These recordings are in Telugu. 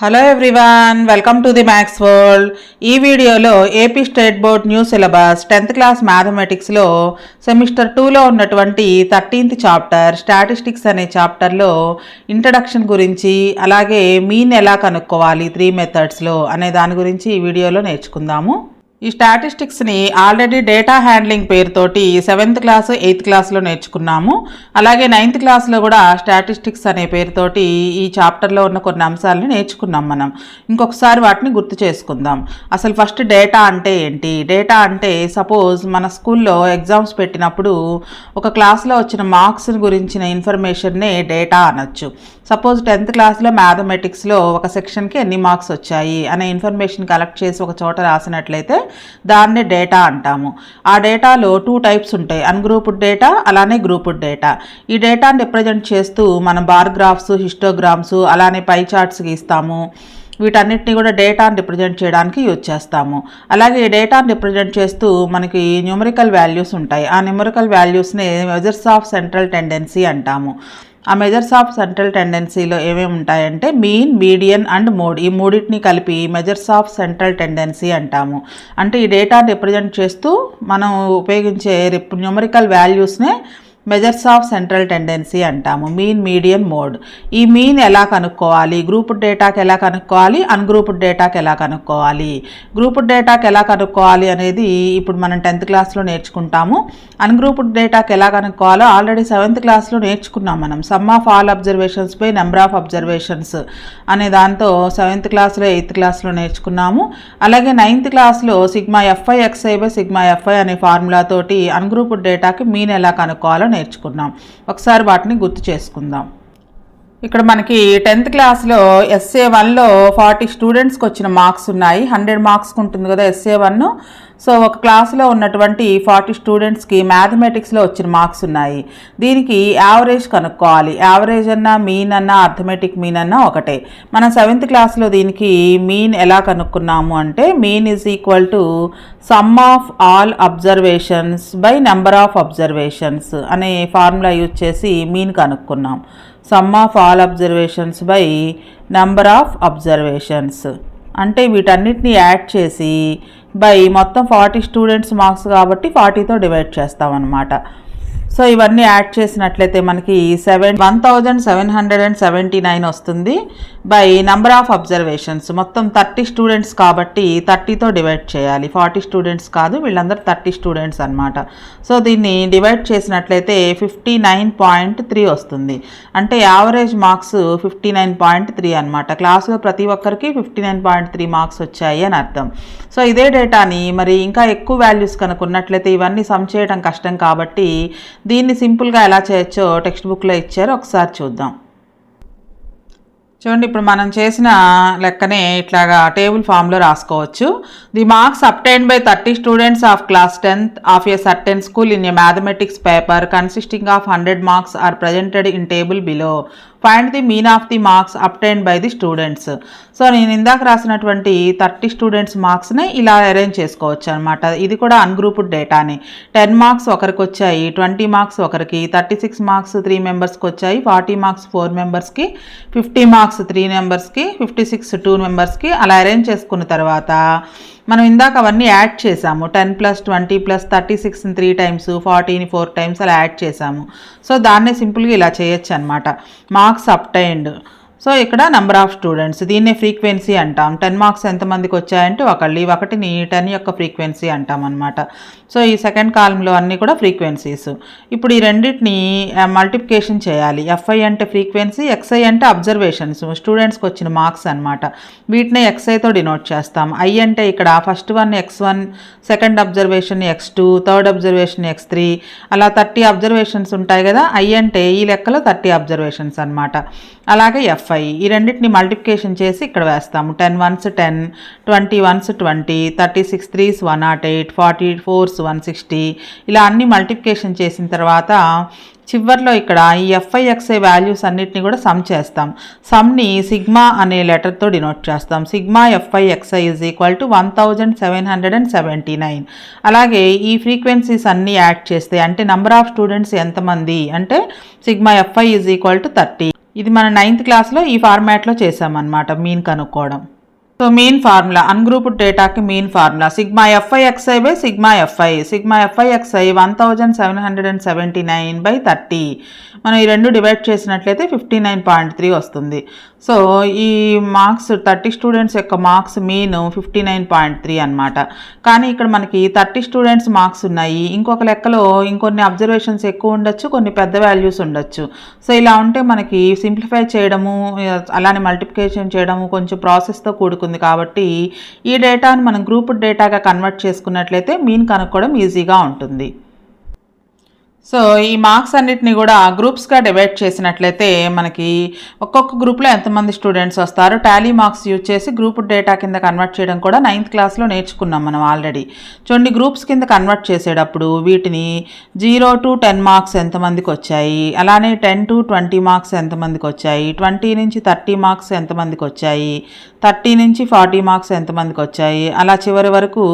Hello everyone, welcome to the maths world. ఈ వీడియోలో AP state board new syllabus 10th class మ్యాథమెటిక్స్లో సెమిస్టర్ 2లో ఉన్నటువంటి 13th చాప్టర్ స్టాటిస్టిక్స్ అనే చాప్టర్లో ఇంట్రడక్షన్ గురించి, అలాగే మీన్ ఎలా కనుక్కోవాలి 3 మెథడ్స్లో అనే దాని గురించి ఈ వీడియోలో నేర్చుకుందాము. ఈ స్టాటిస్టిక్స్ని ఆల్రెడీ డేటా హ్యాండ్లింగ్ పేరుతోటి 7th క్లాస్ 8th క్లాస్లో నేర్చుకున్నాము. అలాగే 9th క్లాస్లో కూడా స్టాటిస్టిక్స్ అనే పేరుతోటి ఈ చాప్టర్లో ఉన్న కొన్ని అంశాలని నేర్చుకున్నాం. మనం ఇంకొకసారి వాటిని గుర్తు చేసుకుందాం. అసలు ఫస్ట్ డేటా అంటే ఏంటి? డేటా అంటే సపోజ్ మన స్కూల్లో ఎగ్జామ్స్ పెట్టినప్పుడు ఒక క్లాస్లో వచ్చిన మార్క్స్ గురించిన ఇన్ఫర్మేషన్నే డేటా అనొచ్చు. సపోజ్ 10th క్లాస్లో మ్యాథమెటిక్స్లో ఒక సెక్షన్కి ఎన్ని మార్క్స్ వచ్చాయి అనే ఇన్ఫర్మేషన్ కలెక్ట్ చేసి ఒక చోట రాసినట్లయితే దాన్నే డేటా అంటాము. ఆ డేటాలో 2 టైప్స్ ఉంటాయి, అన్గ్రూప్డ్ డేటా అలానే గ్రూప్డ్ డేటా. ఈ డేటాను రిప్రజెంట్ చేస్తూ మనం బార్ గ్రాఫ్స్, హిస్టోగ్రామ్స్, అలానే పై చార్ట్స్ గీస్తాము. వీటన్నిటిని కూడా డేటాను రిప్రజెంట్ చేయడానికి యూజ్ చేస్తాము. అలాగే ఈ డేటాను రిప్రజెంట్ చేస్తూ మనకి న్యూమరికల్ వాల్యూస్ ఉంటాయి. ఆ న్యూమరికల్ వాల్యూస్ని మెజర్స్ ఆఫ్ సెంట్రల్ టెండెన్సీ అంటాము. ఆ మెజర్స్ ఆఫ్ సెంట్రల్ టెండెన్సీలో ఏమేమి ఉంటాయంటే మీన్, మీడియన్ అండ్ మోడ్. ఈ మూడింటిని కలిపి మెజర్స్ ఆఫ్ సెంట్రల్ టెండెన్సీ అంటాము. అంటే ఈ డేటాను రిప్రజెంట్ చేస్తూ మనం ఉపయోగించే న్యూమరికల్ వాల్యూస్నే మెజర్స్ ఆఫ్ సెంట్రల్ టెండెన్సీ అంటాము. Mean, median, mode. ఈ మీన్ ఎలా కనుక్కోవాలి, గ్రూప్డ్ డేటాకి ఎలా కనుక్కోవాలి, అన్గ్రూప్డ్ డేటాకి ఎలా కనుక్కోవాలి. గ్రూప్డ్ డేటాకి ఎలా కనుక్కోవాలి అనేది ఇప్పుడు మనం 10th క్లాస్లో నేర్చుకుంటాము. అన్గ్రూప్డ్ డేటాకి ఎలా కనుక్కోవాలో ఆల్రెడీ 7th క్లాస్లో నేర్చుకున్నాం మనం. Some of all observations by number of observations అనే దాంతో 7th క్లాస్లో 8th క్లాస్లో నేర్చుకున్నాము. అలాగే 9th క్లాస్లో sigma FI XI by sigma FI అనే ఫార్ములా తోటి అన్గ్రూప్డ్ డేటాకి మీన్ ఎలా కనుక్కోవాలో నేర్చుకున్నాం. ఒకసారి వాటిని గుర్తు చేసుకుందాం. ఇక్కడ మనకి 10th క్లాస్లో SA1లో 40 స్టూడెంట్స్కి వచ్చిన మార్క్స్ ఉన్నాయి. 100 మార్క్స్కి ఉంటుంది కదా SA1. సో ఒక క్లాస్లో ఉన్నటువంటి 40 స్టూడెంట్స్కి మ్యాథమెటిక్స్లో వచ్చిన మార్క్స్ ఉన్నాయి. దీనికి యావరేజ్ కనుక్కోవాలి. యావరేజ్ అన్నా, మీన్ అన్నా, అర్థమెటిక్ మీన్ అన్నా ఒకటే. మనం 7th క్లాస్లో దీనికి మీన్ ఎలా కనుక్కున్నాము అంటే mean is equal to sum of all observations by number of observations అనే ఫార్ములా యూజ్ చేసి మీన్ కనుక్కున్నాం. Sum of all observations by number of observations అంటే వీటన్నిటిని యాడ్ చేసి బై మొత్తం 40 స్టూడెంట్స్ మార్క్స్ కాబట్టి 40తో డివైడ్ చేస్తామన్నమాట. సో ఇవన్నీ యాడ్ చేసినట్లయితే మనకి 1779 వస్తుంది. బై నెంబర్ ఆఫ్ అబ్జర్వేషన్స్ మొత్తం 30 స్టూడెంట్స్ కాబట్టి 30తో డివైడ్ చేయాలి. 40 స్టూడెంట్స్ కాదు, వీళ్ళందరూ 30 స్టూడెంట్స్ అనమాట. సో దీన్ని డివైడ్ చేసినట్లయితే 59.3 వస్తుంది. అంటే యావరేజ్ మార్క్స్ 59.3 అనమాట. క్లాసులో ప్రతి ఒక్కరికి 59.3 మార్క్స్ వచ్చాయి అని అర్థం. సో ఇదే డేటాని మరి ఇంకా ఎక్కువ వాల్యూస్ కనుక్కున్నట్లయితే ఇవన్నీ సమ్ చేయడం కష్టం కాబట్టి దీన్ని సింపుల్గా ఎలా చేయొచ్చో టెక్స్ట్ బుక్లో ఇచ్చారు, ఒకసారి చూద్దాం. చూడండి, ఇప్పుడు మనం చేసిన లెక్కనే ఇట్లాగా టేబుల్ ఫామ్లో రాసుకోవచ్చు. The marks obtained by 30 students of class 10th of a certain school in a mathematics paper consisting of 100 marks are presented in table below. Find the mean of the marks obtained by the students. So నేను ఇందాక రాసినటువంటి 30 స్టూడెంట్స్ మార్క్స్ని ఇలా అరేంజ్ చేసుకోవచ్చు అనమాట. ఇది కూడా అన్గ్రూప్డ్ డేటానే. 10 మార్క్స్ ఒకరికి వచ్చాయి, 20 మార్క్స్ ఒకరికి, 36 మార్క్స్ 3 మెంబర్స్కి వచ్చాయి, 40 మార్క్స్ 4 మెంబర్స్కి, 50 మార్క్స్ 3 మెంబర్స్కి, 56 2 మెంబర్స్కి. అలా అరేంజ్ చేసుకున్న తర్వాత మనం ఇందాక అవన్నీ యాడ్ చేసాము. 10 + 20 + 36 3 టైమ్స్, 40 4 టైమ్స్ అలా యాడ్ చేసాము. సో దాన్నే సింపుల్గా ఇలా చేయొచ్చు అనమాట. Marks obtained. సో ఇక్కడ నెంబర్ ఆఫ్ స్టూడెంట్స్, దీన్నే ఫ్రీక్వెన్సీ అంటాం. 10 మార్క్స్ ఎంతమందికి వచ్చాయంటే ఒకళ్ళు, ఈ ఒకటిని 10 యొక్క ఫ్రీక్వెన్సీ అంటాం అనమాట. సో ఈ సెకండ్ కాలంలో అన్నీ కూడా ఫ్రీక్వెన్సీస్. ఇప్పుడు ఈ రెండింటిని మల్టిప్లికేషన్ చేయాలి. ఎఫ్ఐ అంటే ఫ్రీక్వెన్సీ, ఎక్స్ఐ అంటే అబ్జర్వేషన్స్, స్టూడెంట్స్కి వచ్చిన మార్క్స్ అనమాట. వీటిని ఎక్స్ఐతో డినోట్ చేస్తాం. ఐ అంటే ఇక్కడ first one X1, second observation X2, third observation X3, అలా 30 అబ్జర్వేషన్స్ ఉంటాయి కదా. ఐ అంటే ఈ లెక్కలో 30 అబ్జర్వేషన్స్ అనమాట. అలాగే ఎఫ్ఐ, ఈ రెండింటిని మల్టిప్లికేషన్ చేసి ఇక్కడ వేస్తాము. 10 ones 10, 20 ones 20, 36 3s 108, 40 4s 160. ఇలా అన్ని మల్టిప్లికేషన్ చేసిన తర్వాత చివర్లో ఇక్కడ ఈ ఎఫ్ఐ ఎక్స్ఐ వాల్యూస్ అన్నిటిని కూడా సమ్ చేస్తాం. సమ్ని సిగ్మా అనే లెటర్తో డినోట్ చేస్తాం. Sigma FI XI is equal to 1779. అలాగే ఈ ఫ్రీక్వెన్సీస్ అన్నీ యాడ్ చేస్తే అంటే నెంబర్ ఆఫ్ స్టూడెంట్స్ ఎంతమంది అంటే sigma FI is equal to 30. ఇది మన 9th క్లాస్లో ఈ ఫార్మాట్లో చేసామన్నమాట మీన్ కనుక్కోవడం. సో మీన్ ఫార్ములా అన్గ్రూప్డ్ డేటాకి mean formula sigma FI XI by sigma FI. Sigma FI XI 1779/30. మనం ఈ రెండు డివైడ్ చేసినట్లయితే 59.3 వస్తుంది. సో ఈ మార్క్స్ 30 స్టూడెంట్స్ యొక్క మార్క్స్ మీన్ 59.3 అనమాట. కానీ ఇక్కడ మనకి 30 స్టూడెంట్స్ మార్క్స్ ఉన్నాయి. ఇంకొక లెక్కలో ఇంకొన్ని అబ్జర్వేషన్స్ ఎక్కువ ఉండొచ్చు, కొన్ని పెద్ద వాల్యూస్ ఉండొచ్చు. సో ఇలా ఉంటే మనకి సింప్లిఫై చేయడము అలానే మల్టిప్లికేషన్ చేయడము కొంచెం ప్రాసెస్తో కూడుకుంది. కాబట్టి ఈ డేటాను మనం గ్రూప్డ్ డేటాగా కన్వర్ట్ చేసుకున్నట్లయితే మీన్ కనుక్కోవడం ఈజీగా ఉంటుంది. సో ఈ మార్క్స్ అన్నిటిని కూడా గ్రూప్స్గా డివైడ్ చేసినట్లయితే మనకి ఒక్కొక్క గ్రూప్లో ఎంతమంది స్టూడెంట్స్ వస్తారు, టాలీ మార్క్స్ యూజ్ చేసి గ్రూప్ డేటా కింద కన్వర్ట్ చేయడం కూడా 9th క్లాస్లో నేర్చుకున్నాం మనం ఆల్రెడీ. చూడండి, గ్రూప్స్ కింద కన్వర్ట్ చేసేటప్పుడు వీటిని 0 to 10 మార్క్స్ ఎంతమందికి వచ్చాయి, అలానే 10 to 20 మార్క్స్ ఎంతమందికి వచ్చాయి, 20 నుంచి 30 మార్క్స్ ఎంతమందికి వచ్చాయి, 30 నుంచి 40 మార్క్స్ ఎంతమందికి వచ్చాయి, అలా చివరి వరకు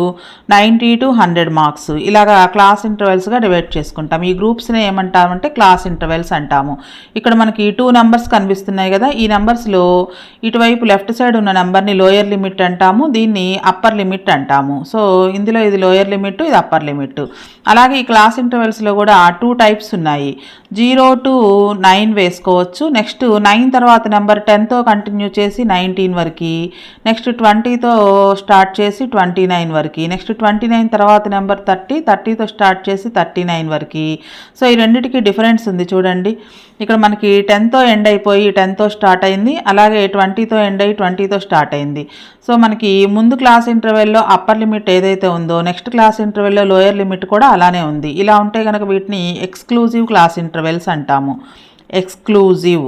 90 to 100 మార్క్స్ ఇలాగా క్లాస్ ఇంటర్వెల్స్గా డివైడ్ చేసుకుంటాం. ఈ గ్రూప్స్ని ఏమంటామంటే క్లాస్ ఇంటర్వెల్స్ అంటాము. ఇక్కడ మనకి 2 నెంబర్స్ కనిపిస్తున్నాయి కదా, ఈ నెంబర్స్లో ఇటువైపు లెఫ్ట్ సైడ్ ఉన్న నెంబర్ని లోయర్ లిమిట్ అంటాము, దీన్ని అప్పర్ లిమిట్ అంటాము. సో ఇందులో ఇది లోయర్ లిమిట్, ఇది అప్పర్ లిమిట్. అలాగే ఈ క్లాస్ ఇంటర్వెల్స్లో కూడా 2 టైప్స్ ఉన్నాయి. 0 to 9 వేసుకోవచ్చు. నెక్స్ట్ 9 తర్వాత నెంబర్ 10తో కంటిన్యూ చేసి 19 వరకు, నెక్స్ట్ 20తో స్టార్ట్ చేసి 29 వరకు, నెక్స్ట్ 29 తర్వాత నెంబర్ 30తో స్టార్ట్ చేసి 39 వరకు. సో ఈ రెండింటికి డిఫరెన్స్ ఉంది చూడండి. ఇక్కడ మనకి 10తో ఎండ్ అయిపోయి 10తో స్టార్ట్ అయింది, అలాగే 20తో ఎండ్ అయ్యి 20తో స్టార్ట్ అయింది. సో మనకి ముందు క్లాస్ ఇంటర్వెల్లో అప్పర్ లిమిట్ ఏదైతే ఉందో నెక్స్ట్ క్లాస్ ఇంటర్వెల్లో లోయర్ లిమిట్ కూడా అలానే ఉంది. ఇలా ఉంటే కనుక వీటిని ఎక్స్క్లూజివ్ క్లాస్ ఇంటర్వెల్స్ అంటాము. ఎక్స్క్లూజివ్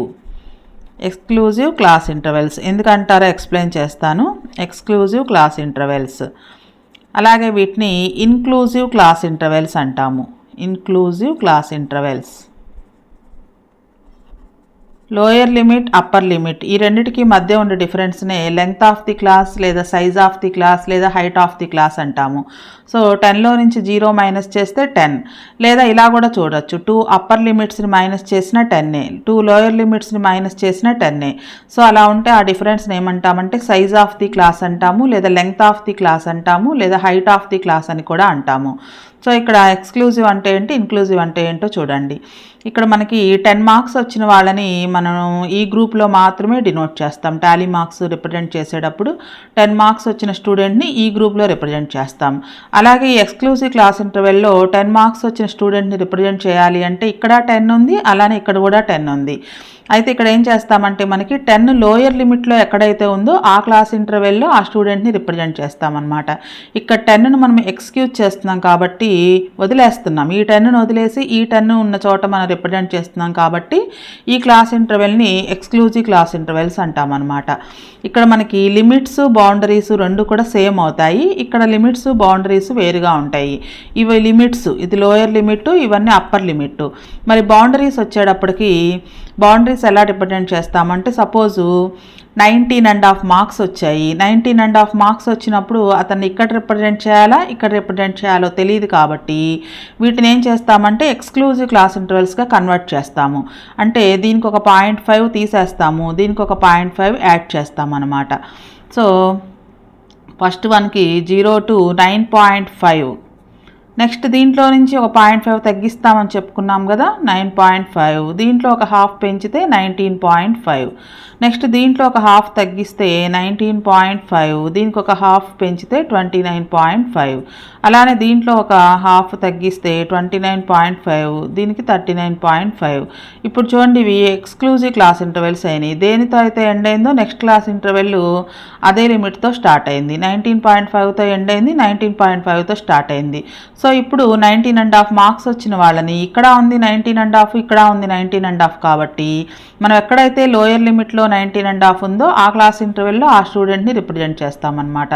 క్లాస్ ఇంటర్వెల్స్ ఎందుకంటారో ఎక్స్ప్లెయిన్ చేస్తాను. Exclusive class intervals. అలాగే వీటిని ఇన్క్లూజివ్ క్లాస్ ఇంటర్వెల్స్ అంటాము. Inclusive class intervals. Lower limit, upper limit ఈ రెండింటికి మధ్య ఉండే డిఫరెన్స్నే లెంగ్త్ ఆఫ్ ది క్లాస్ లేదా సైజ్ ఆఫ్ ది క్లాస్ లేదా హైట్ ఆఫ్ ది క్లాస్ అంటాము. సో 10లో నుంచి 0 మైనస్ చేస్తే 10, లేదా ఇలా కూడా చూడొచ్చు, 2 అప్పర్ లిమిట్స్ని మైనస్ చేసిన 10, 2 లోయర్ లిమిట్స్ని మైనస్ చేసిన 10. సో అలా ఉంటే ఆ డిఫరెన్స్ని ఏమంటామంటే సైజ్ ఆఫ్ ది క్లాస్ అంటాము, లేదా లెంగ్త్ ఆఫ్ ది క్లాస్ అంటాము, లేదా హైట్ ఆఫ్ ది క్లాస్ అని కూడా అంటాము. సో ఇక్కడ ఎక్స్క్లూజివ్ అంటే ఏంటి, ఇన్క్లూజివ్ అంటే ఏంటో చూడండి. ఇక్కడ మనకి 10 మార్క్స్ వచ్చిన వాళ్ళని మనం ఈ గ్రూప్లో మాత్రమే డినోట్ చేస్తాం. టాలీ మార్క్స్ రిప్రజెంట్ చేసేటప్పుడు 10 మార్క్స్ వచ్చిన స్టూడెంట్ని ఈ గ్రూప్లో రిప్రజెంట్ చేస్తాం. అలాగే ఈ ఎక్స్క్లూజివ్ క్లాస్ ఇంటర్వెల్లో 10 మార్క్స్ వచ్చిన స్టూడెంట్ని రిప్రజెంట్ చేయాలి అంటే ఇక్కడ 10 ఉంది, అలానే ఇక్కడ కూడా 10 ఉంది. అయితే ఇక్కడ ఏం చేస్తామంటే మనకి 10 లోయర్ లిమిట్లో ఎక్కడైతే ఉందో ఆ క్లాస్ ఇంటర్వెల్లో ఆ స్టూడెంట్ని రిప్రజెంట్ చేస్తామన్నమాట. ఇక్కడ 10ను మనం ఎక్స్క్యూజ్ చేస్తున్నాం కాబట్టి వదిలేస్తున్నాం, ఈ 10ను వదిలేసి ఈ 10 ఉన్న చోట మనం రిప్రజెంట్ చేస్తున్నాం కాబట్టి ఈ క్లాస్ ఇంటర్వెల్ని ఎక్స్క్లూజివ్ క్లాస్ ఇంటర్వెల్స్ అంటామన్నమాట. ఇక్కడ మనకి లిమిట్స్, బౌండరీస్ రెండు కూడా సేమ్ అవుతాయి. ఇక్కడ లిమిట్స్, బౌండరీస్ వేరుగా ఉంటాయి. ఇవి లిమిట్స్, ఇది లోయర్ లిమిట్, ఇవన్నీ అప్పర్ లిమిట్. మరి బౌండరీస్ వచ్చేటప్పటికి బౌండరీస్ ఎలా రిప్రజెంట్ చేస్తామంటే సపోజు 19.5 మార్క్స్ వచ్చాయి. 19.5 మార్క్స్ వచ్చినప్పుడు అతన్ని ఇక్కడ రిప్రజెంట్ చేయాలా, ఇక్కడ రిప్రజెంట్ చేయాలో తెలియదు కాబట్టి వీటిని ఏం చేస్తామంటే ఎక్స్క్లూజివ్ క్లాస్ ఇంటర్వెల్స్గా కన్వర్ట్ చేస్తాము. అంటే దీనికి ఒక 0.5 తీసేస్తాము, దీనికి ఒక 0.5 యాడ్ చేస్తామన్నమాట. సో ఫస్ట్ వన్కి 0 to 9.5, నెక్స్ట్ దీంట్లో నుంచి ఒక 0.5 తగ్గిస్తామని చెప్పుకున్నాం కదా, 9.5, దీంట్లో ఒక హాఫ్ పెంచితే 19.5, నెక్స్ట్ దీంట్లో ఒక హాఫ్ తగ్గిస్తే 19.5, దీనికి ఒక హాఫ్ పెంచితే 29.5, అలానే దీంట్లో ఒక హాఫ్ తగ్గిస్తే 29.5, దీనికి 39.5. ఇప్పుడు చూడండి, ఇవి ఎక్స్క్లూజివ్ క్లాస్ ఇంటర్వెల్స్ అయినాయి. దేనితో అయితే ఎండ్ అయిందో నెక్స్ట్ క్లాస్ ఇంటర్వెల్ అదే లిమిట్తో స్టార్ట్ అయింది. 19.5తో ఎండ్ అయింది, 19.5తో స్టార్ట్ అయింది. సో ఇప్పుడు 19.5 మార్క్స్ వచ్చిన వాళ్ళని ఇక్కడ ఉంది 19.5, ఇక్కడ ఉంది 19.5 కాబట్టి మనం ఎక్కడైతే లోయర్ లిమిట్లో 19.5 ఉందో ఆ క్లాస్ ఇంటర్వెల్లో ఆ స్టూడెంట్ని రిప్రజెంట్ చేస్తామన్నమాట.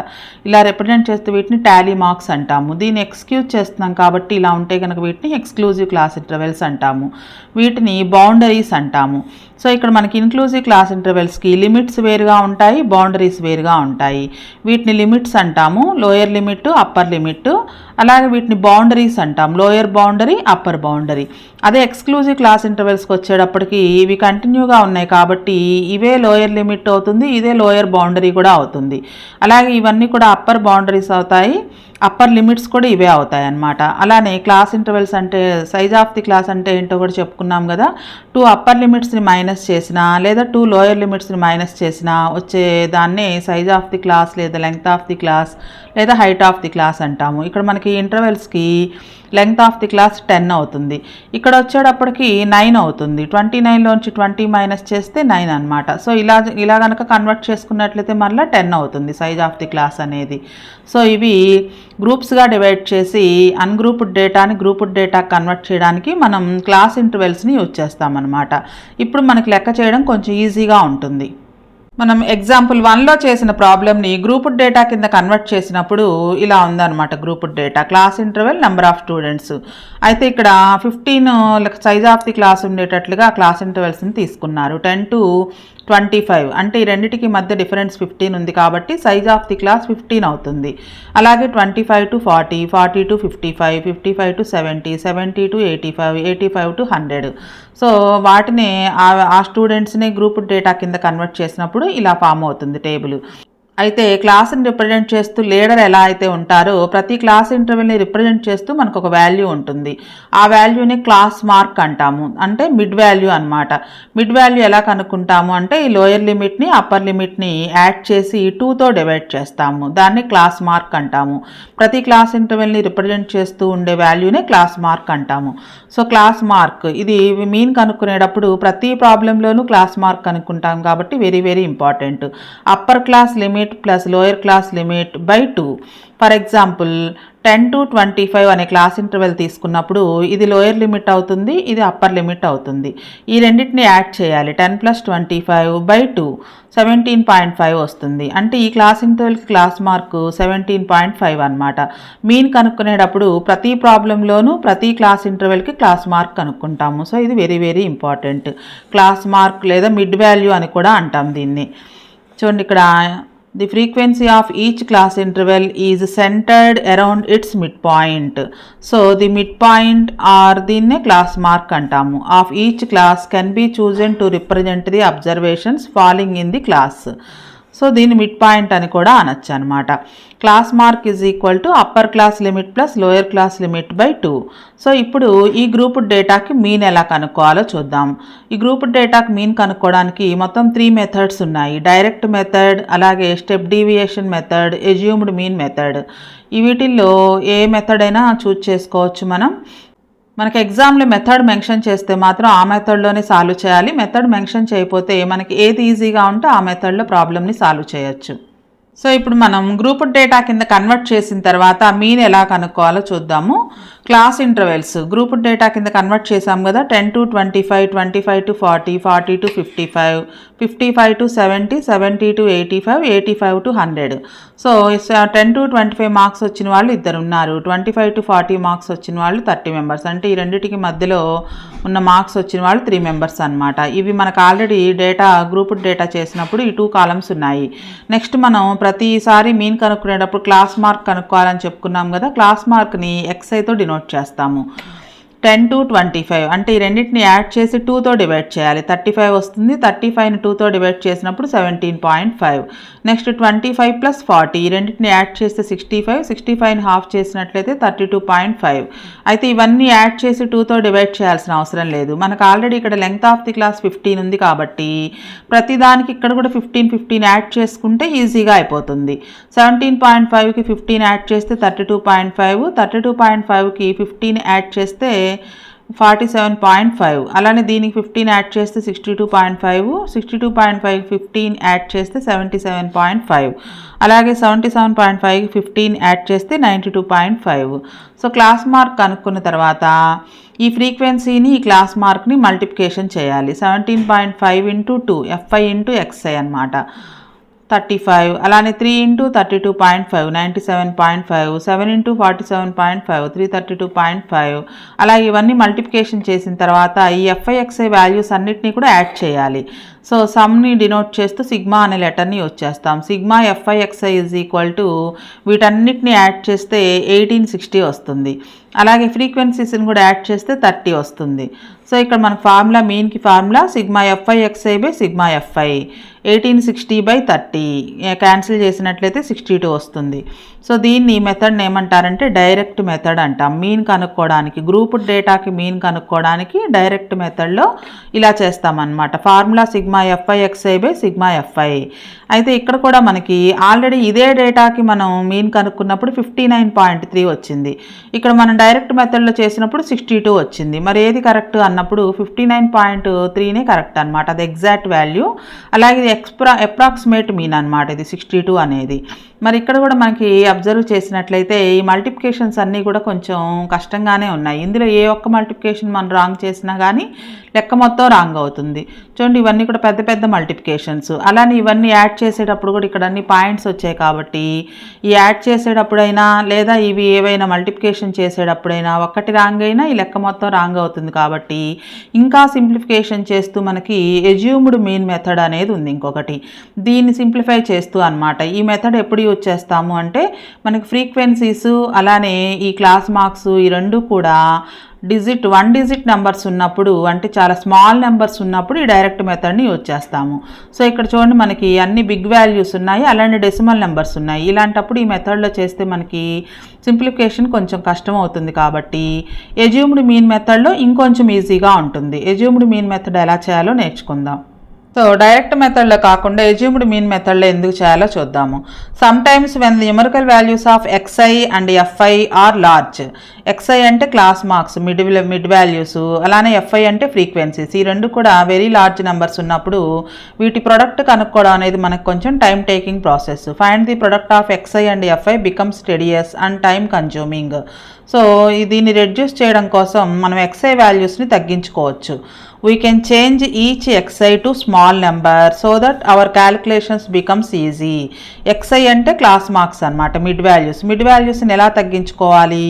ఇలా రిప్రజెంట్ చేస్తే వీటిని టాలీ మార్క్స్ అంటాము. దీన్ని ఎక్స్క్యూజ్ చేస్తున్నాం కాబట్టి ఇలా ఉంటే కనుక వీటిని ఎక్స్క్లూజివ్ క్లాస్ ఇంటర్వెల్స్ అంటాము. వీటిని బౌండరీస్ అంటాము. సో ఇక్కడ మనకి ఇంక్లూజివ్ క్లాస్ ఇంటర్వెల్స్కి లిమిట్స్ వేరుగా ఉంటాయి, బౌండరీస్ వేరుగా ఉంటాయి. వీటిని లిమిట్స్ అంటాము, లోయర్ లిమిట్, అప్పర్ లిమిట్. అలాగే వీటిని బౌండరీస్ అంటాం, లోయర్ బౌండరీ, అప్పర్ బౌండరీ. అదే ఎక్స్క్లూజివ్ క్లాస్ ఇంటర్వెల్స్కి వచ్చేటప్పటికి ఇవి కంటిన్యూగా ఉన్నాయి కాబట్టి ఇవే లోయర్ లిమిట్ అవుతుంది, ఇదే లోయర్ బౌండరీ కూడా అవుతుంది. అలాగే ఇవన్నీ కూడా అప్పర్ బౌండరీస్ అవుతాయి, అప్పర్ లిమిట్స్ కూడా ఇవే అవుతాయి అన్నమాట. అలానే క్లాస్ ఇంటర్వెల్స్ అంటే సైజ్ ఆఫ్ ది క్లాస్ అంటే ఏంటో కూడా చెప్పుకున్నాం కదా. 2 అప్పర్ లిమిట్స్ని మైనస్ చేసినా లేదా 2 లోయర్ లిమిట్స్ని మైనస్ చేసినా వచ్చే దాన్నే సైజ్ ఆఫ్ ది క్లాస్ లేదా లెంగ్త్ ఆఫ్ ది క్లాస్ లేదా హైట్ ఆఫ్ ది క్లాస్ అంటాము. ఇక్కడ మనకి ఇంటర్వెల్స్కి లెంగ్త్ ఆఫ్ ది క్లాస్ 10 అవుతుంది, ఇక్కడ వచ్చేటప్పటికి 9 అవుతుంది. 29లోంచి 20 మైనస్ చేస్తే 9 అనమాట. సో ఇలా కనుక కన్వర్ట్ చేసుకున్నట్లయితే మళ్ళీ 10 అవుతుంది సైజ్ ఆఫ్ ది క్లాస్ అనేది. సో ఇవి గ్రూప్స్గా డివైడ్ చేసి అన్గ్రూప్డ్ డేటాని గ్రూప్డ్ డేటా కన్వర్ట్ చేయడానికి మనం క్లాస్ ఇంటర్వెల్స్ని యూజ్ చేస్తామన్నమాట. ఇప్పుడు మనకి లెక్క చేయడం కొంచెం ఈజీగా ఉంటుంది. మనం ఎగ్జాంపుల్ 1లో చేసిన ప్రాబ్లమ్ని గ్రూప్డ్ డేటా కింద కన్వర్ట్ చేసినప్పుడు ఇలా ఉందన్నమాట. Grouped data class interval number of students. అయితే ఇక్కడ 15 సైజ్ ఆఫ్ ది క్లాస్ ఉండేటట్లుగా క్లాస్ ఇంటర్వెల్స్ని తీసుకున్నారు. 10 to 25 అంటే ఈ రెండింటికి మధ్య డిఫరెన్స్ 15 ఉంది కాబట్టి సైజ్ ఆఫ్ ది క్లాస్ 15 అవుతుంది. అలాగే 25 to 40, 40 to 55, 55 to 70, 70 to 85, 85 to 100. So వాటిని ఆ స్టూడెంట్స్ని గ్రూప్ డేటా కింద కన్వర్ట్ చేసినప్పుడు ఇలా ఫామ్ అవుతుంది టేబుల్. అయితే క్లాస్ని రిప్రజెంట్ చేస్తూ లీడర్ ఎలా అయితే ఉంటారో ప్రతి క్లాస్ ఇంటర్వెల్ని రిప్రజెంట్ చేస్తూ మనకు ఒక వాల్యూ ఉంటుంది. ఆ వాల్యూని క్లాస్ మార్క్ అంటాము, అంటే మిడ్ వాల్యూ అనమాట. మిడ్ వాల్యూ ఎలా కనుక్కుంటాము అంటే ఈ లోయర్ లిమిట్ని అప్పర్ లిమిట్ని యాడ్ చేసి 2తో డివైడ్ చేస్తాము, దాన్ని క్లాస్ మార్క్ అంటాము. ప్రతి క్లాస్ ఇంటర్వెల్ని రిప్రజెంట్ చేస్తూ ఉండే వాల్యూనే క్లాస్ మార్క్ అంటాము. సో క్లాస్ మార్క్ ఇది మీన్ కనుక్కునేటప్పుడు ప్రతి ప్రాబ్లంలోనూ క్లాస్ మార్క్ కనుక్కుంటాం కాబట్టి very very important. Upper class limit plus lower class limit by 2. For example 10 to 25 అనే క్లాస్ ఇంటర్వెల్ తీసుకున్నప్పుడు ఇది లోయర్ లిమిట్ అవుతుంది, ఇది అప్పర్ లిమిట్ అవుతుంది. ఈ రెండింటిని యాడ్ చేయాలి. 10 + 25 బై 2 17.5 వస్తుంది. అంటే ఈ క్లాస్ ఇంటర్వెల్కి క్లాస్ మార్కు 17.5 అనమాట. మీన్ కనుక్కునేటప్పుడు ప్రతి ప్రాబ్లంలోనూ ప్రతి క్లాస్ ఇంటర్వెల్కి క్లాస్ మార్క్ కనుక్కుంటాము. సో ఇది very very important. Class mark లేదా మిడ్ వాల్యూ అని కూడా అంటాం దీన్ని. చూడండి ఇక్కడ the frequency of each class interval is centered around its midpoint. So the midpoint or దీన్నే class mark అంటాము of each class can be chosen to represent the observations falling in the class. So దీన్ని మిడ్ పాయింట్ అని కూడా అనొచ్చు అనమాట. Class mark is equal to upper class limit plus lower class limit by 2. So ఇప్పుడు ఈ గ్రూప్ డేటాకి మీన్ ఎలా కనుక్కోవాలో చూద్దాం. ఈ గ్రూప్ డేటాకి మీన్ కనుక్కోవడానికి మొత్తం 3 మెథడ్స్ ఉన్నాయి. డైరెక్ట్ మెథడ్, అలాగే step deviation method, assumed mean method. ఈ వీటిల్లో ఏ మెథడ్ అయినా చూజ్ చేసుకోవచ్చు మనం. మనకి ఎగ్జామ్లో మెథడ్ మెన్షన్ చేస్తే మాత్రం ఆ మెథడ్లోనే సాల్వ్ చేయాలి. మెథడ్ మెన్షన్ చేయకపోతే మనకి ఏది ఈజీగా ఉంటే ఆ మెథడ్లో ప్రాబ్లమ్ని సాల్వ్ చేయొచ్చు. సో ఇప్పుడు మనం గ్రూప్ డేటా కింద కన్వర్ట్ చేసిన తర్వాత మీన్ ఎలా కనుక్కోవాలో చూద్దాము. క్లాస్ ఇంటర్వెల్స్ గ్రూప్ డేటా కింద కన్వర్ట్ చేసాం కదా. 10 to 25, 25 to 40, 40 to 55, 55 to 70, 70 to 85, 85 to 100. So 10 to 25 marks వచ్చిన వాళ్ళు 2 ఉన్నారు. 25 to 40 మార్క్స్ వచ్చిన వాళ్ళు 30 మెంబర్స్. అంటే ఈ రెండింటికి మధ్యలో ఉన్న మార్క్స్ వచ్చిన వాళ్ళు 3 మెంబర్స్ అనమాట. ఇవి మనకు ఆల్రెడీ డేటా గ్రూప్ డేటా చేసినప్పుడు ఈ 2 కాలమ్స్ ఉన్నాయి. నెక్స్ట్ మనం ప్రతిసారి మీన్ కనుక్కునేటప్పుడు క్లాస్ మార్క్ కనుక్కోవాలని చెప్పుకున్నాం కదా. క్లాస్ మార్క్ని XIతో డినోట్ చేస్తాము. 10 to 25 అంటే ఈ రెండింటిని యాడ్ చేసి 2తో డివైడ్ చేయాలి. 35 వస్తుంది. 35ని 2తో డివైడ్ చేసినప్పుడు 17.5. నెక్స్ట్ 25 + 40 ఈ రెండింటిని యాడ్ చేస్తే 65. 65ని హాఫ్ చేసినట్లయితే 32.5. అయితే ఇవన్నీ యాడ్ చేసి 2తో డివైడ్ చేయాల్సిన అవసరం లేదు. మనకు ఆల్రెడీ ఇక్కడ లెంగ్త్ ఆఫ్ ది క్లాస్ 15 ఉంది కాబట్టి ప్రతిదానికి ఇక్కడ కూడా 15 యాడ్ చేసుకుంటే ఈజీగా అయిపోతుంది. 17.5కి 15 యాడ్ చేస్తే 32.5, 32.5కి 15 యాడ్ చేస్తే 47.5. అలానే దీనికి 15 యాడ్ చేస్తే 62.5, 62.5కి 15 యాడ్ చేస్తే 77.5. అలాగే 77.5కి 15 యాడ్ చేస్తే 92.5. సో క్లాస్ మార్క్ కనుక్కున్న తర్వాత ఈ ఫ్రీక్వెన్సీని ఈ క్లాస్ మార్క్ని మల్టిప్లికేషన్ చేయాలి. 17.5 × 2 FI × XI అనమాట. 35, అలానే 3 ఇంటూ 32.5 97.5, 7 ఇంటూ 47.5 332.5. అలా ఇవన్నీ మల్టిప్లికేషన్ చేసిన తర్వాత ఈ FIXI వాల్యూస్ అన్నిటినీ కూడా యాడ్ చేయాలి. సో సమ్ని డినోట్ చేస్తూ సిగ్మా అనే లెటర్ని యూజ్ చేస్తాం. Sigma FIXI is equal to వీటన్నిటిని యాడ్ చేస్తే 1860 వస్తుంది. అలాగే ఫ్రీక్వెన్సీస్ని కూడా యాడ్ చేస్తే 30 వస్తుంది. సో ఇక్కడ మన ఫార్ములా మీన్కి formula sigma FIXI by sigma FI 1860/30 cancel చేసినట్లయితే 62 వస్తుంది. సో దీన్ని మెథడ్ని ఏమంటారంటే డైరెక్ట్ మెథడ్ అంటాం. మీన్ కనుక్కోవడానికి, గ్రూప్ డేటాకి మీన్ కనుక్కోవడానికి డైరెక్ట్ మెథడ్లో ఇలా చేస్తామన్నమాట. Formula sigma FIXI by sigma FI. అయితే ఇక్కడ కూడా మనకి ఆల్రెడీ ఇదే డేటాకి మనం మీన్ కనుక్కున్నప్పుడు 59.3 వచ్చింది. ఇక్కడ మనం డైరెక్ట్ మెథడ్లో చేసినప్పుడు 62 వచ్చింది. మరి ఏది కరెక్ట్ అన్నప్పుడు 59.3నే కరెక్ట్ అనమాట. అది ఎగ్జాక్ట్ వాల్యూ. అలాగే ఇది అప్రాక్సిమేట్ మీన్ అనమాట ఇది 62 అనేది. మరి ఇక్కడ కూడా మనకి అబ్జర్వ్ చేసినట్లయితే ఈ మల్టిప్లికేషన్స్ అన్నీ కూడా కొంచెం కష్టంగానే ఉన్నాయి. ఇందులో ఏ ఒక్క మల్టిప్లికేషన్ మనం రాంగ్ చేసినా కానీ లెక్క మొత్తం రాంగ్ అవుతుంది. చూడండి ఇవన్నీ కూడా పెద్ద పెద్ద మల్టిప్లికేషన్స్. అలానే ఇవన్నీ యాడ్ చేసేటప్పుడు కూడా ఇక్కడ అన్ని పాయింట్స్ వచ్చాయి కాబట్టి ఈ యాడ్ చేసేటప్పుడైనా లేదా ఇవి ఏవైనా మల్టిప్లికేషన్ చేసేటప్పుడైనా ఒక్కటి రాంగ్ అయినా ఈ లెక్క మొత్తం రాంగ్ అవుతుంది. కాబట్టి ఇంకా సింప్లిఫికేషన్ చేస్తూ మనకి ఎజ్యూమ్డ్ మీన్ మెథడ్ అనేది ఉంది ఇంకొకటి. దీన్ని సింప్లిఫై చేస్తూ అనమాట. ఈ మెథడ్ ఎప్పుడు యూజ్ చేస్తాము అంటే మనకి ఫ్రీక్వెన్సీస్ అలానే ఈ క్లాస్ మార్క్స్ ఈ రెండు కూడా వన్ డిజిట్ నెంబర్స్ ఉన్నప్పుడు, అంటే చాలా స్మాల్ నెంబర్స్ ఉన్నప్పుడు ఈ డైరెక్ట్ మెథడ్ని యూజ్ చేస్తాము. సో ఇక్కడ చూడండి మనకి అన్ని బిగ్ వాల్యూస్ ఉన్నాయి, అలానే డెసిమల్ నెంబర్స్ ఉన్నాయి. ఇలాంటప్పుడు ఈ మెథడ్లో చేస్తే మనకి సింప్లిఫికేషన్ కొంచెం కష్టం అవుతుంది. కాబట్టి ఎజ్యూమ్డ్ మీన్ మెథడ్లో ఇంకొంచెం ఈజీగా ఉంటుంది. ఎజ్యూమ్డ్ మీన్ మెథడ్ ఎలా చేయాలో నేర్చుకుందాం. సో డైరెక్ట్ మెథడ్లో కాకుండా ఎజ్యూమ్డ్ మీన్ మెథడ్లో ఎందుకు చేయాలో చూద్దాము. Some times when the numerical values of XI and FI are large. XI అంటే క్లాస్ మార్క్స్ మిడ్ వాల్యూస్, అలానే FI అంటే ఫ్రీక్వెన్సీస్. ఈ రెండు కూడా వెరీ లార్జ్ నెంబర్స్ ఉన్నప్పుడు వీటి ప్రొడక్ట్ కనుక్కోవడం అనేది మనకు కొంచెం time taking process. Find the product of XI and FI becomes tedious and time consuming. So దీన్ని రెడ్యూస్ చేయడం కోసం మనం XI వాల్యూస్ని తగ్గించుకోవచ్చు. We can change each XI to small number so that our calculations becomes easy. XI అంటే క్లాస్ మార్క్స్ అనమాట, మిడ్ వాల్యూస్ని ఎలా తగ్గించుకోవాలి?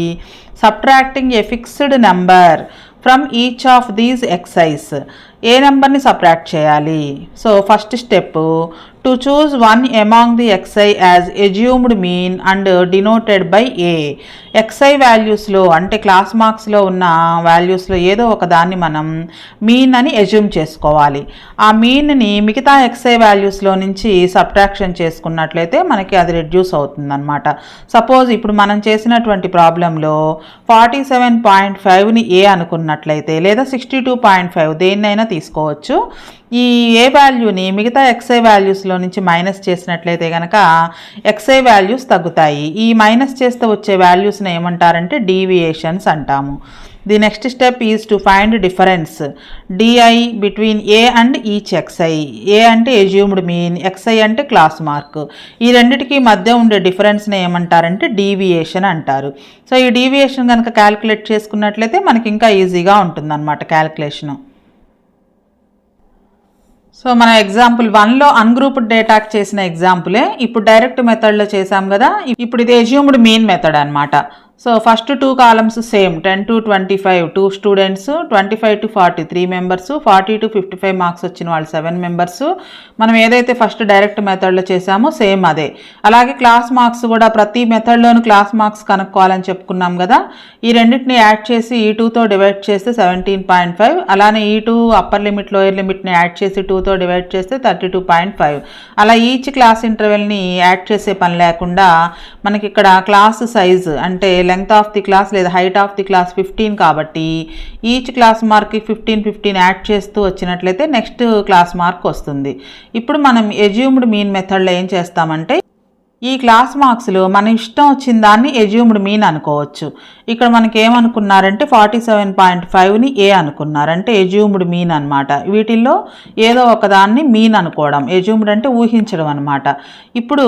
Subtracting A fixed number from each of these XIs. ఏ నెంబర్ని సబ్ట్రాక్ట్ చేయాలి? So first step to choose one among the XI as assumed mean and denoted by A. XI వాల్యూస్లో అంటే క్లాస్ మార్క్స్లో ఉన్న వాల్యూస్లో ఏదో ఒక దాన్ని మనం మీన్ అని ఎజ్యూమ్ చేసుకోవాలి. ఆ మీన్ని మిగతా XI వాల్యూస్లో నుంచి సబ్ట్రాక్షన్ చేసుకున్నట్లయితే మనకి అది రెడ్యూస్ అవుతుంది అనమాట. సపోజ్ ఇప్పుడు మనం చేసినటువంటి ప్రాబ్లంలో 47.5ని A అనుకున్నట్లయితే లేదా 62.5 దేన్నైనా తీసుకోవచ్చు. ఈ ఏ వాల్యూని మిగతా XI వాల్యూస్లో నుంచి మైనస్ చేసినట్లయితే కనుక XI వాల్యూస్ తగ్గుతాయి. ఈ మైనస్ చేస్తే వచ్చే వాల్యూస్ని ఏమంటారంటే డీవియేషన్స్ అంటాము. The next step is to find difference DI between A and each XI. A అంటే ఎజ్యూమ్డ్ మీన్, XI అంటే క్లాస్ మార్క్. ఈ రెండిటికి మధ్య ఉండే డిఫరెన్స్ని ఏమంటారంటే డీవియేషన్ అంటారు. సో ఈ డీవియేషన్ కనుక క్యాలిక్యులేట్ చేసుకున్నట్లయితే మనకి ఇంకా ఈజీగా ఉంటుంది అన్నమాట క్యాలిక్యులేషను. సో మన ఎగ్జాంపుల్ 1లో అన్గ్రూప్డ్ డేటాకి చేసిన ఎగ్జాంపులే ఇప్పుడు డైరెక్ట్ మెథడ్లో చేసాం కదా. ఇప్పుడు ఇది ఎజ్యూమ్డ్ మీన్ మెథడ్ అనమాట. So first 2 columns same 10 to 25 2 students, 25 to 40 3 members, 40 to 55 marks వచ్చిన వాళ్ళు 7 మెంబర్స్. మనం ఏదైతే ఫస్ట్ డైరెక్ట్ మెథడ్లో చేసామో సేమ్ అదే. అలాగే క్లాస్ మార్క్స్ కూడా ప్రతి మెథడ్లోనూ క్లాస్ మార్క్స్ కనుక్కోవాలని చెప్పుకున్నాం కదా. ఈ రెండింటిని యాడ్ చేసి ఈ 2తో డివైడ్ చేస్తే 17.5, అలానే ఈ 2 అప్పర్ లిమిట్ లోయర్ లిమిట్ని యాడ్ చేసి 2తో డివైడ్ చేస్తే 32.5. అలా ఈచ్ క్లాస్ ఇంటర్వెల్ని యాడ్ చేసే పని లేకుండా మనకి ఇక్కడ క్లాస్ సైజ్ అంటే లెంగ్త్ ఆఫ్ ది క్లాస్ లేదా హైట్ ఆఫ్ ది క్లాస్ 15 కాబట్టి ఈచ్ క్లాస్ మార్క్కి 15 యాడ్ చేస్తూ వచ్చినట్లయితే నెక్స్ట్ క్లాస్ మార్క్ వస్తుంది. ఇప్పుడు మనం ఎజ్యూమ్డ్ మీన్ మెథడ్లో ఏం చేస్తామంటే ఈ క్లాస్ మార్క్స్లో మన ఇష్టం వచ్చిన దాన్ని ఎజ్యూమ్డ్ మీన్ అనుకోవచ్చు. ఇక్కడ మనకి ఏమనుకున్నారంటే 47.5ని A అనుకున్నారు, అంటే ఎజ్యూమ్డ్ మీన్ అనమాట. వీటిల్లో ఏదో ఒక దాన్ని మీన్ అనుకోవడం, ఎజ్యూమ్డ్ అంటే ఊహించడం అనమాట. ఇప్పుడు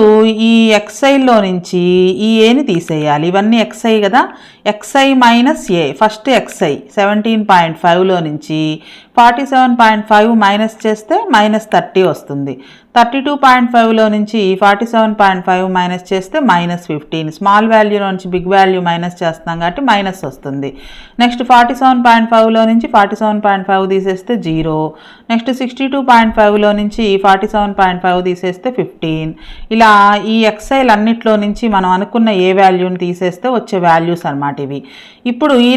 ఈ XIలో నుంచి ఈ Aని తీసేయాలి. ఇవన్నీ XI కదా, XI minus A. First XI 17.5లో నుంచి 47.5 మైనస్ చేస్తే -30 వస్తుంది. 32.5లో నుంచి 47.5 మైనస్ చేస్తే -15. స్మాల్ వాల్యూలో నుంచి బిగ్ వాల్యూ మైనస్ చేస్తున్నాం కాబట్టి మైనస్ వస్తుంది. నెక్స్ట్ 47.5లో నుంచి 47.5 తీసేస్తే 0. నెక్స్ట్ 62.5లో నుంచి 47.5 తీసేస్తే 15. ఇలా ఈ ఎక్సైల్ అన్నిట్లో నుంచి మనం అనుకున్న ఏ వాల్యూని తీసేస్తే వచ్చే వాల్యూస్ అన్నమాట ఇవి. ఇప్పుడు ఈ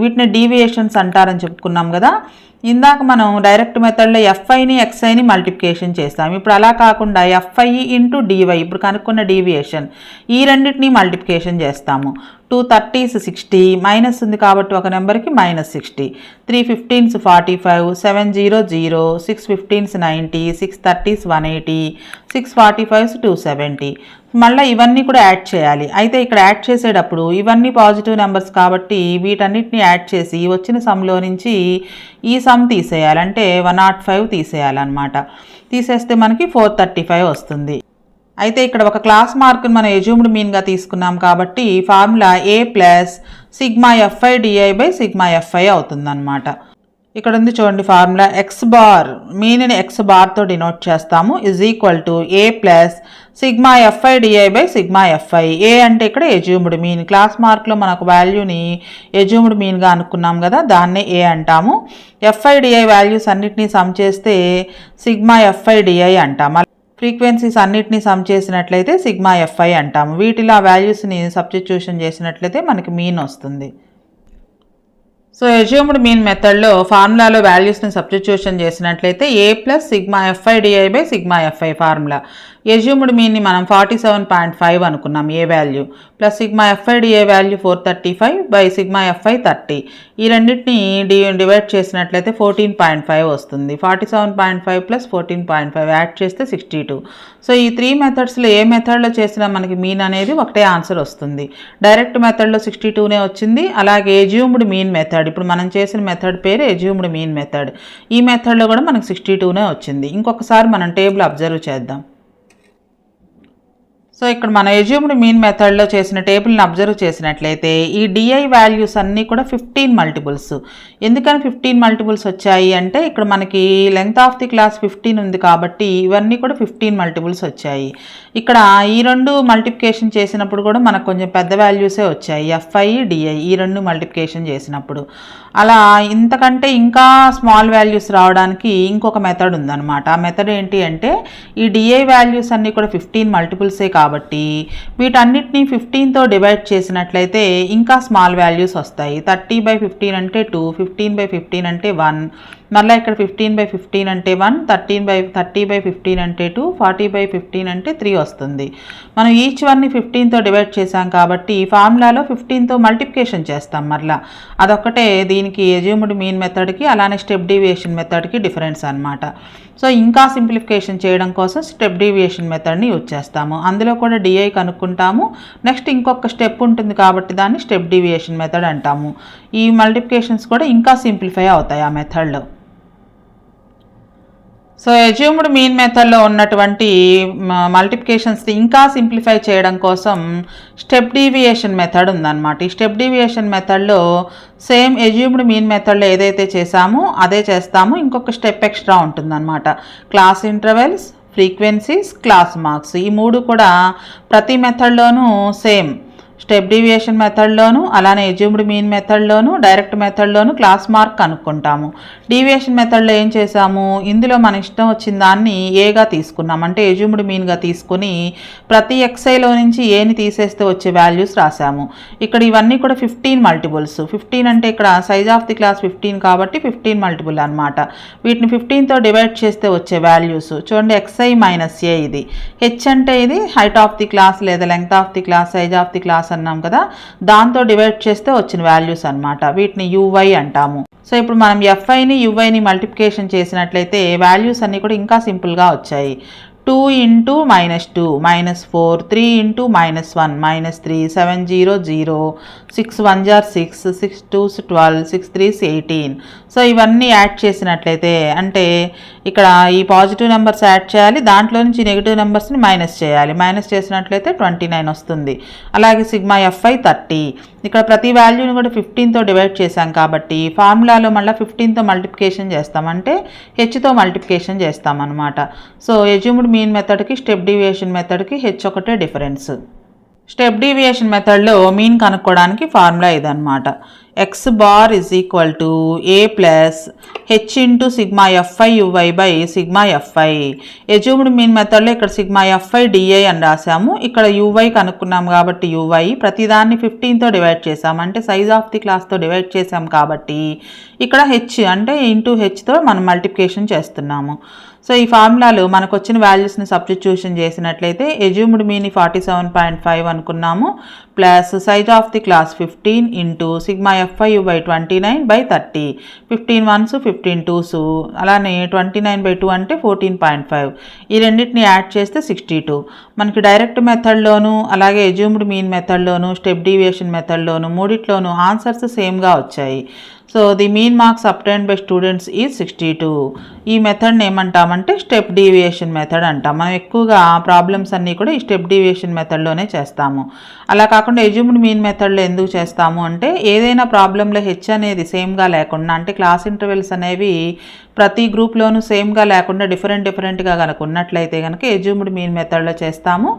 వీటిని డీవియేషన్స్ అంటారని చెప్పుకున్నాం కదా. ఇందాక మనం డైరెక్ట్ మెథడ్లో ఎఫ్ఐని ఎక్స్ఐని మల్టిప్లికేషన్ చేస్తాం. ఇప్పుడు అలా కాకుండా ఎఫ్ఐ ఇంటూ డివై, ఇప్పుడు కనుక్కున్న డీవియేషన్, ఈ రెండింటిని మల్టిప్లికేషన్ చేస్తాము. 2 30s 60, మైనస్ ఉంది కాబట్టి ఒక నెంబర్కి -60. 3 15s 45, 7 0 0, 6 15s 90, 6 30s 180, 6 45s 270. మళ్ళీ ఇవన్నీ కూడా యాడ్ చేయాలి. అయితే ఇక్కడ యాడ్ చేసేటప్పుడు ఇవన్నీ పాజిటివ్ నెంబర్స్ కాబట్టి వీటన్నిటిని యాడ్ చేసి వచ్చిన సమ్లో నుంచి ఈ సమ్ తీసేయాలి, అంటే 105 తీసేయాలన్నమాట. తీసేస్తే మనకి 435 వస్తుంది. అయితే ఇక్కడ ఒక క్లాస్ మార్క్ని మనం ఎజ్యూమ్డ్ మీన్గా తీసుకున్నాం కాబట్టి formula A plus sigma FI DI by sigma FI అవుతుందన్నమాట. ఇక్కడ ఉంది చూడండి ఫార్ములా, ఎక్స్ బార్ మీన్ని ఎక్స్ బార్తో డినోట్ చేస్తాము, is equal to A plus sigma FI DI by sigma FI. A అంటే ఇక్కడ ఎజ్యూమ్డ్ మీన్, క్లాస్ మార్క్లో మనకు వాల్యూని ఎజ్యూమ్డ్ మీన్గా అనుకున్నాం కదా, దాన్నే ఏ అంటాము. ఎఫ్ఐ డిఐ వాల్యూస్ అన్నిటినీ సమ్ చేస్తే సిగ్మా ఎఫ్ఐ డిఐ అంటాము. ఫ్రీక్వెన్సీస్ అన్నిటినీ సమ్ చేసినట్లయితే సిగ్మా ఎఫ్ఐ అంటాము. వీటిలో ఆ వాల్యూస్ని సబ్స్టిట్యూషన్ చేసినట్లయితే మనకి మీన్ వస్తుంది. సో ఎజ్యూమ్డ్ మీన్ మెథడ్లో ఫార్ములాలో వాల్యూస్ని సబ్స్టిట్యూషన్ చేసినట్లయితే A plus sigma FI DI by sigma FI formula. Assumed మీన్ని మనం 47.5 అనుకున్నాం A value, plus sigma FI DI value 435 by sigma FI 30. ఈ రెండింటిని డివైడ్ చేసినట్లయితే 14.5 వస్తుంది. 47.5 ప్లస్ 14.5 యాడ్ చేస్తే 62. సో ఈ 3 మెథడ్స్లో ఏ మెథడ్లో చేసినా మనకి మీన్ అనేది ఒకటే ఆన్సర్ వస్తుంది. డైరెక్ట్ మెథడ్లో 62నే వచ్చింది. అలాగే ఎజ్యూమ్డ్ మీన్ మెథడ్, ఇప్పుడు మనం చేసిన మెథడ్ పేరు ఎజ్యూమ్డ్ మీన్ మెథడ్, ఈ మెథడ్లో కూడా మనకు 62నే వచ్చింది. ఇంకొకసారి మనం టేబుల్ అబ్జర్వ్ చేద్దాం. సో ఇక్కడ మన ఎజ్యూమ్డ్ మీన్ మెథడ్లో చేసిన టేబుల్ని అబ్జర్వ్ చేసినట్లయితే ఈ డిఐ వాల్యూస్ అన్నీ కూడా 15 మల్టిపుల్స్. ఎందుకని 15 మల్టిపుల్స్ వచ్చాయి అంటే ఇక్కడ మనకి లెంగ్త్ ఆఫ్ ది క్లాస్ 15 ఉంది కాబట్టి ఇవన్నీ కూడా 15 మల్టిపుల్స్ వచ్చాయి. ఇక్కడ ఈ రెండు మల్టిప్లికేషన్ చేసినప్పుడు కూడా మనకు కొంచెం పెద్ద వాల్యూసే వచ్చాయి, ఎఫ్ఐ డిఐ ఈ రెండు మల్టిప్లికేషన్ చేసినప్పుడు. అలా ఇంతకంటే ఇంకా స్మాల్ వాల్యూస్ రావడానికి ఇంకొక మెథడ్ ఉందన్నమాట. ఆ మెథడ్ ఏంటి అంటే ఈ డిఐ వాల్యూస్ అన్నీ కూడా 15 మల్టిపుల్సే కాబట్టి వీటన్నిటిని 15తో డివైడ్ చేసినట్లయితే ఇంకా స్మాల్ వాల్యూస్ వస్తాయి. 30/15 అంటే 2, 15/15 అంటే 1, మళ్ళీ ఇక్కడ 15/15 అంటే 1, 30/15 అంటే 2, 40/15 అంటే 3 వస్తుంది. మనం ఈచ్ వన్ని 15తో డివైడ్ చేసాం కాబట్టి ఫార్ములాలో 15తో మల్టిప్లికేషన్ చేస్తాం. మళ్ళీ అదొక్కటే దీనికి ఎజ్యూమ్డ్ మీన్ మెథడ్కి అలానే స్టెప్ డీవియేషన్ మెథడ్కి డిఫరెన్స్ అనమాట. సో ఇంకా సింప్లిఫికేషన్ చేయడం కోసం స్టెప్ డీవియేషన్ మెథడ్ని యూజ్ చేస్తాము. అందులో కూడా డిఐ కనుక్కుంటాము. నెక్స్ట్ ఇంకొక స్టెప్ ఉంటుంది కాబట్టి దాన్ని స్టెప్ డీవియేషన్ మెథడ్ అంటాము. ఈ మల్టిప్లికేషన్స్ కూడా ఇంకా సింప్లిఫై అవుతాయి ఆ మెథడ్లో. సో ఎజ్యూమ్డ్ మీన్ మెథడ్లో ఉన్నటువంటి మల్టిప్లికేషన్స్ని ఇంకా సింప్లిఫై చేయడం కోసం స్టెప్ డీవియేషన్ మెథడ్ ఉందన్నమాట. ఈ స్టెప్ డీవియేషన్ మెథడ్లో సేమ్ ఎజ్యూమ్డ్ మీన్ మెథడ్లో ఏదైతే చేసామో అదే చేస్తాము, ఇంకొక స్టెప్ ఎక్స్ట్రా ఉంటుందన్నమాట. Class intervals, frequencies, class marks, ఈ మూడు కూడా ప్రతి మెథడ్లోనూ సేమ్. స్టెప్ డీవియేషన్ మెథడ్లోను అలానే ఎజ్యూమ్డ్ మీన్ మెథడ్లోను డైరెక్ట్ మెథడ్లోను క్లాస్ మార్క్ కనుక్కుంటాము. డీవియేషన్ మెథడ్లో ఏం చేసాము, ఇందులో మన ఇష్టం వచ్చిన దాన్ని ఏగా తీసుకున్నాం, అంటే ఎజ్యూమ్డ్ మీన్గా తీసుకుని ప్రతి ఎక్స్ఐలో నుంచి ఏని తీసేస్తే వచ్చే వాల్యూస్ రాసాము. ఇక్కడ ఇవన్నీ కూడా 15 మల్టిపుల్స్. 15 అంటే ఇక్కడ సైజ్ ఆఫ్ ది క్లాస్ 15 కాబట్టి 15 మల్టిపుల్ అనమాట. వీటిని 15తో డివైడ్ చేస్తే వచ్చే వాల్యూస్ చూడండి, ఎక్స్ఐ మైనస్ ఏ, ఇది హెచ్ అంటే ఇది హైట్ ఆఫ్ ది క్లాస్ లేదా length of the class, size of the class అన్నాం కదా, దాంతో డివైడ్ చేస్తే వచ్చిన వాల్యూస్ అనమాట. వీటిని యువై అంటాము. సో ఇప్పుడు మనం ఎఫ్ఐని యువైని మల్టిప్లికేషన్ చేసినట్లయితే వాల్యూస్ అన్నీ కూడా ఇంకా సింపుల్గా వచ్చాయి. 2 into -2 -4, 3 into -1 -3, 7 0 0, 6 1 jar 6, 6 2 12, 6 3 18. సో ఇవన్నీ యాడ్ చేసినట్లయితే అంటే ఇక్కడ ఈ పాజిటివ్ నెంబర్స్ యాడ్ చేయాలి, దాంట్లో నుంచి నెగిటివ్ నెంబర్స్ని మైనస్ చేయాలి. మైనస్ చేసినట్లయితే 29 వస్తుంది. అలాగే సిగ్మా ఎఫ్ఐ 30. ఇక్కడ ప్రతి వాల్యూని కూడా 15తో డివైడ్ చేశాం కాబట్టి ఫార్ములాలో మళ్ళీ 15తో మల్టిప్లికేషన్ చేస్తాం, అంటే హెచ్తో మల్టిప్లికేషన్ చేస్తాం అనమాట. సో ఎజ్యూమ్డ్ మీన్ మెథడ్కి స్టెప్ డీవియేషన్ మెథడ్కి హెచ్ ఒకటే డిఫరెన్స్. స్టెప్ డీవియేషన్ మెథడ్లో మీన్ కనుక్కోవడానికి ఫార్ములా ఇదనమాట. X bar is equal to A plus H into sigma FI UI by sigma FI. Assumed mean మెథడ్లో ఇక్కడ సిగ్మా ఎఫ్ఐ డిఐ అని రాసాము, ఇక్కడ యువై కనుక్కున్నాం కాబట్టి యువై ప్రతిదాన్ని 15తో డివైడ్ చేసాం, అంటే సైజ్ ఆఫ్ ది క్లాస్తో డివైడ్ చేసాం కాబట్టి ఇక్కడ హెచ్ అంటే ఇంటూ హెచ్తో మనం మల్టిప్లికేషన్ చేస్తున్నాము. సో ఈ ఫార్ములాలు మనకు వచ్చిన వాల్యూస్ని సబ్స్టిట్యూషన్ చేసినట్లయితే ఎజ్యూమ్డ్ మీన్ 47.5 అనుకున్నాము, plus size of the class 15 into sigma FI by 29/30. 15 1s 15 2s, అలానే 29/2 అంటే 14.5. ఈ రెండింటిని యాడ్ చేస్తే 62. మనకి డైరెక్ట్ మెథడ్లోను అలాగే ఎజ్యూమ్డ్ మీన్ మెథడ్లోను స్టెప్ డీవియేషన్ మెథడ్లోను మూడిట్లోనూ ఆన్సర్స్ సేమ్గా వచ్చాయి. So the mean marks obtained by students is 62. ఈ మెథడ్ని ఏమంటామంటే స్టెప్ డీవియేషన్ మెథడ్ అంటాం. మనం ఎక్కువగా ప్రాబ్లమ్స్ అన్నీ కూడా ఈ స్టెప్ డీవియేషన్ మెథడ్లోనే చేస్తాము. అలా కాకుండా ఎజ్యూమ్డ్ మీన్ మెథడ్లో ఎందుకు చేస్తాము అంటే ఏదైనా ప్రాబ్లంలో హెచ్ అనేది సేమ్గా లేకుండా, అంటే క్లాస్ ఇంటర్వెల్స్ అనేవి ప్రతి గ్రూప్లోనూ సేమ్గా లేకుండా డిఫరెంట్గా కనుక ఉన్నట్లయితే కనుక ఎజ్యూమ్డ్ మీన్ మెథడ్లో చేస్తాము.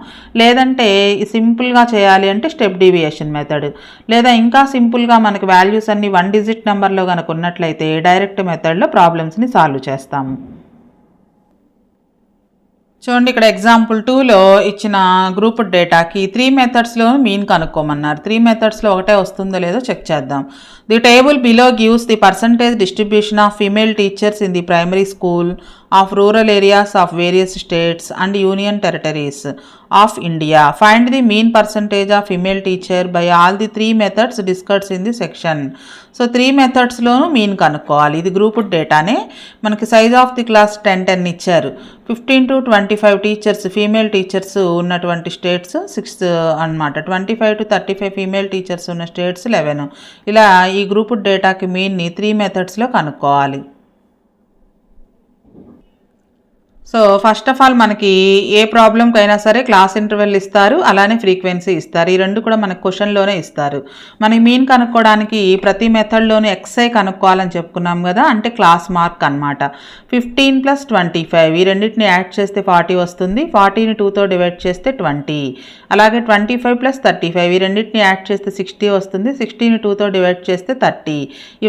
లేదంటే సింపుల్గా చేయాలి అంటే స్టెప్ డీవియేషన్ మెథడ్, లేదా ఇంకా సింపుల్గా మనకి వాల్యూస్ అన్ని 1 డిజిట్ నెంబర్లో కనుక ఉన్నట్లయితే డైరెక్ట్ మెథడ్లో ప్రాబ్లమ్స్ని సాల్వ్ చేస్తాము. చూడండి, ఇక్కడ ఎగ్జాంపుల్ 2లో ఇచ్చిన గ్రూప్ డేటాకి 3 మెథడ్స్లో మీన్ కనుక్కోమన్నారు. 3 మెథడ్స్లో ఒకటే వస్తుందో లేదో చెక్ చేద్దాం. The table below gives the percentage distribution of female teachers in the primary school of rural areas of various states and union territories of India. Find the mean percentage of female teacher by all the 3 methods discussed in the section. So 3 మెథడ్స్లోనూ మీన్ కనుక్కోవాలి. ఇది గ్రూప్ డేటానే. మనకి సైజ్ ఆఫ్ ది క్లాస్ 10 ఇచ్చారు. 15 to 25 టీచర్స్ ఫీమేల్ టీచర్స్ ఉన్నటువంటి స్టేట్స్ 6 అనమాట. 25 to 35 ఫీమేల్ టీచర్స్ ఉన్న స్టేట్స్ 11. ఇలా ఈ గ్రూప్ డేటాకి మీన్ని 3 మెథడ్స్లో కనుక్కోవాలి. సో ఫస్ట్ ఆఫ్ ఆల్ మనకి ఏ ప్రాబ్లంకి అయినా సరే క్లాస్ ఇంటర్వెల్ ఇస్తారు, అలానే ఫ్రీక్వెన్సీ ఇస్తారు. ఈ రెండు కూడా మనకు క్వశ్చన్లోనే ఇస్తారు. మనకి మీన్ కనుక్కోవడానికి ప్రతి మెథడ్లోనే ఎక్స్ఐ కనుక్కోవాలని చెప్పుకున్నాం కదా, అంటే క్లాస్ మార్క్ అనమాట. 15 + 25 ఈ రెండింటిని యాడ్ చేస్తే 40 వస్తుంది. 40ని 2తో డివైడ్ చేస్తే 20. అలాగే 25 + 35 ఈ రెండింటిని యాడ్ చేస్తే 60 వస్తుంది. 60ని 2తో డివైడ్ చేస్తే 30.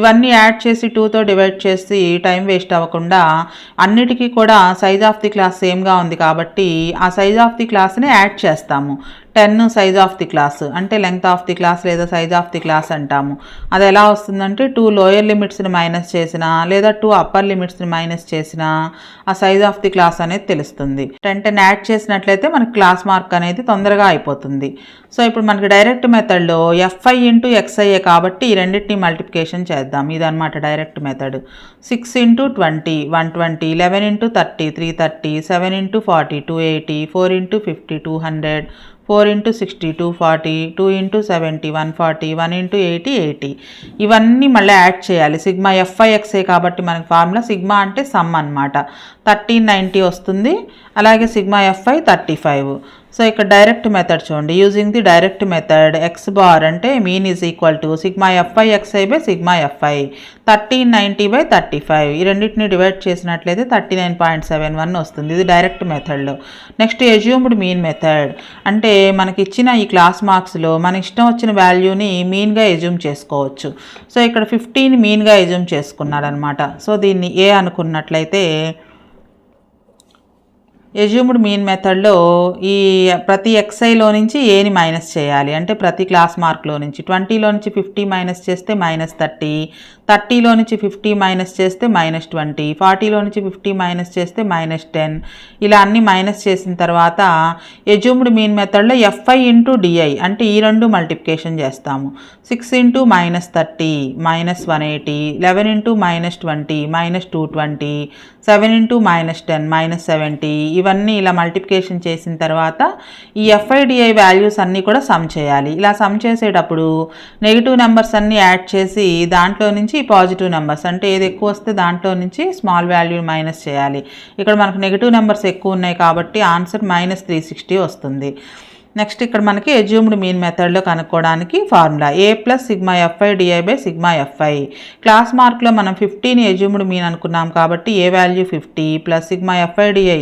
ఇవన్నీ యాడ్ చేసి 2తో డివైడ్ చేసి టైం వేస్ట్ అవ్వకుండా అన్నిటికీ కూడా సైజ్ ఆఫ్ ది క్లాస్ సేమ్గా ఉంది కాబట్టి ఆ సైజ్ ఆఫ్ ది క్లాస్ని యాడ్ చేస్తాము. 10 సైజ్ ఆఫ్ ది క్లాస్ అంటే లెంగ్త్ ఆఫ్ ది క్లాస్ లేదా సైజ్ ఆఫ్ ది క్లాస్ అంటాము. అది ఎలా వస్తుందంటే 2 లోయర్ లిమిట్స్ని మైనస్ చేసినా లేదా 2 అప్పర్ లిమిట్స్ని మైనస్ చేసినా ఆ సైజ్ ఆఫ్ ది క్లాస్ అనేది తెలుస్తుంది. 10 యాడ్ చేసినట్లయితే మనకి క్లాస్ మార్క్ అనేది తొందరగా అయిపోతుంది. సో ఇప్పుడు మనకి డైరెక్ట్ మెథడ్లో ఎఫ్ఐ ఇంటూ ఎక్స్ఐఏ కాబట్టి ఈ రెండింటిని మల్టిప్లికేషన్ చేద్దాం. ఇదనమాట డైరెక్ట్ మెథడ్. 6 × 20 120, 11 × 30 330, 7 × 40 280, 4 × 50 200, 4 × 60 240, 2 × 70 140, 1 × 80 80. ఇవన్నీ మళ్ళీ యాడ్ చేయాలి. సిగ్మా ఎఫ్ఐ ఎక్స్ఐ కాబట్టి మనకి ఫార్ములా సిగ్మా అంటే సమ్ అనమాట. 1390 వస్తుంది. అలాగే సిగ్మా ఎఫ్ఐ 35. సో ఇక్కడ డైరెక్ట్ మెథడ్ చూడండి. Using the direct method X bar అంటే mean is equal to sigma FI XI by sigma FI 1390/35. ఈ రెండింటిని డివైడ్ చేసినట్లయితే 39.71 వస్తుంది. ఇది డైరెక్ట్ మెథడ్లో. నెక్స్ట్ ఎజ్యూమ్డ్ మీన్ మెథడ్ అంటే మనకి ఇచ్చిన ఈ క్లాస్ మార్క్స్లో మన ఇష్టం వచ్చిన వాల్యూని మీన్గా ఎజ్యూమ్ చేసుకోవచ్చు. సో ఇక్కడ 15 మీన్గా ఎజ్యూమ్ చేసుకున్నారనమాట. సో దీన్ని ఏ అనుకున్నట్లయితే ఎజ్యూమ్డ్ మీన్ మెథడ్లో ఈ ప్రతి ఎక్స్ఐలో నుంచి ఏని మైనస్ చేయాలి, అంటే ప్రతి క్లాస్ మార్క్లో నుంచి 20లో నుంచి 50 మైనస్ చేస్తే -30, 30లో నుంచి 50 మైనస్ చేస్తే -20, 40లో నుంచి 50 మైనస్ చేస్తే -10. ఇలా అన్ని మైనస్ చేసిన తర్వాత ఎజ్యూమ్డ్ మీన్ మెథడ్లో ఎఫ్ఐ ఇంటూ డిఐ అంటే ఈ రెండు మల్టిప్లికేషన్ చేస్తాము. 6 × -30 -180, 11 × -20 -220, 7 × -10 -70. ఇవన్నీ ఇలా మల్టిప్లికేషన్ చేసిన తర్వాత ఈ FIDI వాల్యూస్ అన్నీ కూడా సమ్ చేయాలి. ఇలా సమ్ చేసేటప్పుడు నెగిటివ్ నెంబర్స్ అన్నీ యాడ్ చేసి దాంట్లో నుంచి పాజిటివ్ నెంబర్స్ అంటే ఏది ఎక్కువ వస్తే దాంట్లో నుంచి స్మాల్ వాల్యూ మైనస్ చేయాలి. ఇక్కడ మనకు నెగిటివ్ నెంబర్స్ ఎక్కువ ఉన్నాయి కాబట్టి ఆన్సర్ -360 వస్తుంది. నెక్స్ట్ ఇక్కడ మనకి అజ్యూమ్డ్ మీన్ మెథడ్లో కనుక్కోవడానికి ఫార్ములా A + σFIDI/σFI. క్లాస్ మార్క్లో మనం 50ని అజ్యూమ్డ్ మీన్ అనుకున్నాం కాబట్టి A వాల్యూ 50 + σFIDI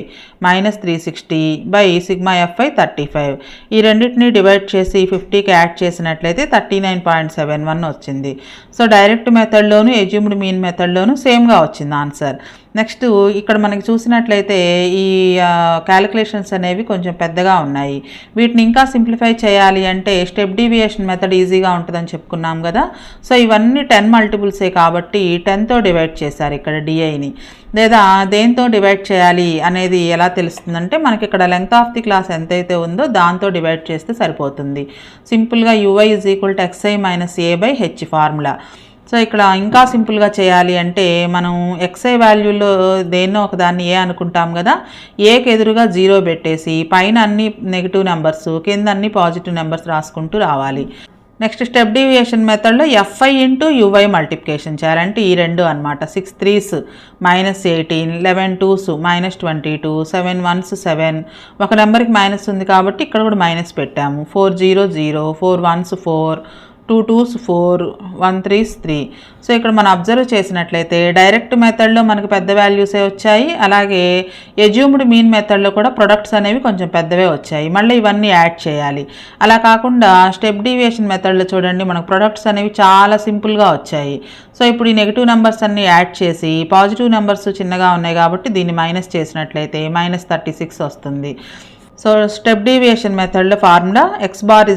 -360/σFI 35. ఈ రెండింటిని డివైడ్ చేసి 50కి యాడ్ చేసినట్లయితే 39.71 వచ్చింది. సో డైరెక్ట్ మెథడ్లోను అజ్యూమ్డ్ మీన్ మెథడ్లోను సేమ్గా వచ్చింది ఆన్సర్. నెక్స్ట్ ఇక్కడ మనకి చూసినట్లయితే ఈ క్యాలిక్యులేషన్స్ అనేవి కొంచెం పెద్దగా ఉన్నాయి. వీటిని ఇంకా సింప్లిఫై చేయాలి అంటే స్టెప్ డీవియేషన్ మెథడ్ ఈజీగా ఉంటుందని చెప్పుకున్నాం కదా. సో ఇవన్నీ 10 మల్టిపుల్సే కాబట్టి 10తో డివైడ్ చేశారు ఇక్కడ డిఐని. లేదా దేంతో డివైడ్ చేయాలి అనేది ఎలా తెలుస్తుందంటే మనకి ఇక్కడ లెంగ్త్ ఆఫ్ ది క్లాస్ ఎంతైతే ఉందో దాంతో డివైడ్ చేస్తే సరిపోతుంది. సింపుల్గా UI = xi - a/h formula. So ఇక్కడ ఇంకా సింపుల్గా చేయాలి అంటే మనం XI వాల్యూలో దేన్నో ఒకదాన్ని ఏ అనుకుంటాం కదా. ఏకి ఎదురుగా 0 పెట్టేసి పైన అన్ని నెగిటివ్ నెంబర్స్ కింద అన్ని పాజిటివ్ నెంబర్స్ రాసుకుంటూ రావాలి. నెక్స్ట్ స్టెప్ డీవియేషన్ మెథడ్లో FI × UI మల్టిప్లికేషన్ చేయాలంటే ఈ రెండు అనమాట. 6 3s -18, 11 2s -22, 7 1s 7. ఒక నెంబర్కి మైనస్ ఉంది కాబట్టి ఇక్కడ కూడా మైనస్ పెట్టాము. 4 0 0, 4 1s 4, 2 2s 4, 1 3s 3. సో ఇక్కడ మనం అబ్జర్వ్ చేసినట్లయితే డైరెక్ట్ మెథడ్లో మనకు పెద్ద వాల్యూసే వచ్చాయి. అలాగే అజ్యూమ్డ్ మీన్ మెథడ్లో కూడా ప్రొడక్ట్స్ అనేవి కొంచెం పెద్దవే వచ్చాయి. మళ్ళీ ఇవన్నీ యాడ్ చేయాలి. అలా కాకుండా స్టెప్ డీవియేషన్ మెథడ్లో చూడండి మనకు ప్రొడక్ట్స్ అనేవి చాలా సింపుల్గా వచ్చాయి. సో ఇప్పుడు ఈ నెగిటివ్ నెంబర్స్ అన్నీ యాడ్ చేసి పాజిటివ్ నెంబర్స్ చిన్నగా ఉన్నాయి కాబట్టి దీన్ని మైనస్ చేసినట్లయితే -36 వస్తుంది. సో స్టెప్ డీవియేషన్ మెథడ్లో formula x bar = A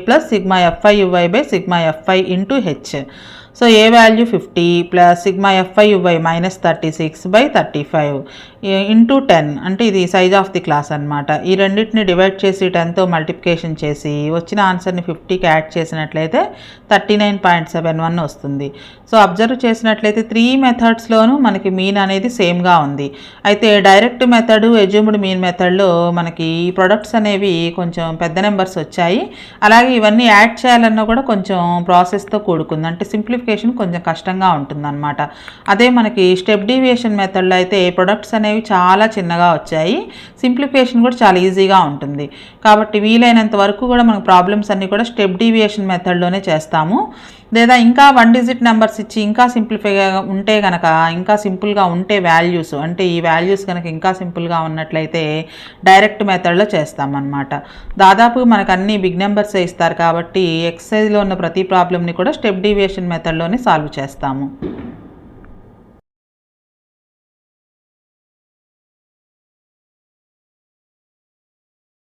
+ σFIUI/σFI × h. So A value 50 + σFIUI -36/35 × 10 అంటే ఇది సైజ్ ఆఫ్ ది క్లాస్ అనమాట. ఈ రెండింటిని డివైడ్ చేసి 10తో మల్టిప్లికేషన్ చేసి వచ్చిన ఆన్సర్ని 50కి యాడ్ చేసినట్లయితే 39.71 వస్తుంది. సో అబ్జర్వ్ చేసినట్లయితే 3 మెథడ్స్లోనూ మనకి మీన్ అనేది సేమ్గా ఉంది. అయితే డైరెక్ట్ మెథడ్ అజ్యూమ్డ్ మీన్ మెథడ్లో మనకి ఈ ప్రొడక్ట్స్ అనేవి కొంచెం పెద్ద నెంబర్స్ వచ్చాయి. అలాగే ఇవన్నీ యాడ్ చేయాలన్నా కూడా కొంచెం ప్రాసెస్తో కూడుకుంది. అంటే సింప్లిఫికేషన్ కొంచెం కష్టంగా ఉంటుందన్నమాట. అదే మనకి స్టెప్ డీవియేషన్ మెథడ్లో అయితే ప్రొడక్ట్స్ అనేవి చాలా చిన్నగా వచ్చాయి. సింప్లిఫికేషన్ కూడా చాలా ఈజీగా ఉంటుంది. కాబట్టి వీలైనంత వరకు కూడా మనకు ప్రాబ్లమ్స్ అన్నీ కూడా స్టెప్ డీవియేషన్ మెథడ్లోనే చేస్తాము. లేదా ఇంకా 1 డిజిట్ నెంబర్స్ ఇచ్చి ఇంకా సింప్లిఫైగా ఉంటే కనుక ఇంకా సింపుల్గా ఉంటే వాల్యూస్ అంటే ఈ వాల్యూస్ కనుక ఇంకా సింపుల్గా ఉన్నట్లయితే డైరెక్ట్ మెథడ్లో చేస్తామన్నమాట. దాదాపుగా మనకు అన్ని బిగ్ నెంబర్సే ఇస్తారు కాబట్టి ఎక్సైజ్లో ఉన్న ప్రతి ప్రాబ్లమ్ని కూడా స్టెప్ డీవియేషన్ మెథడ్లోనే సాల్వ్ చేస్తాము.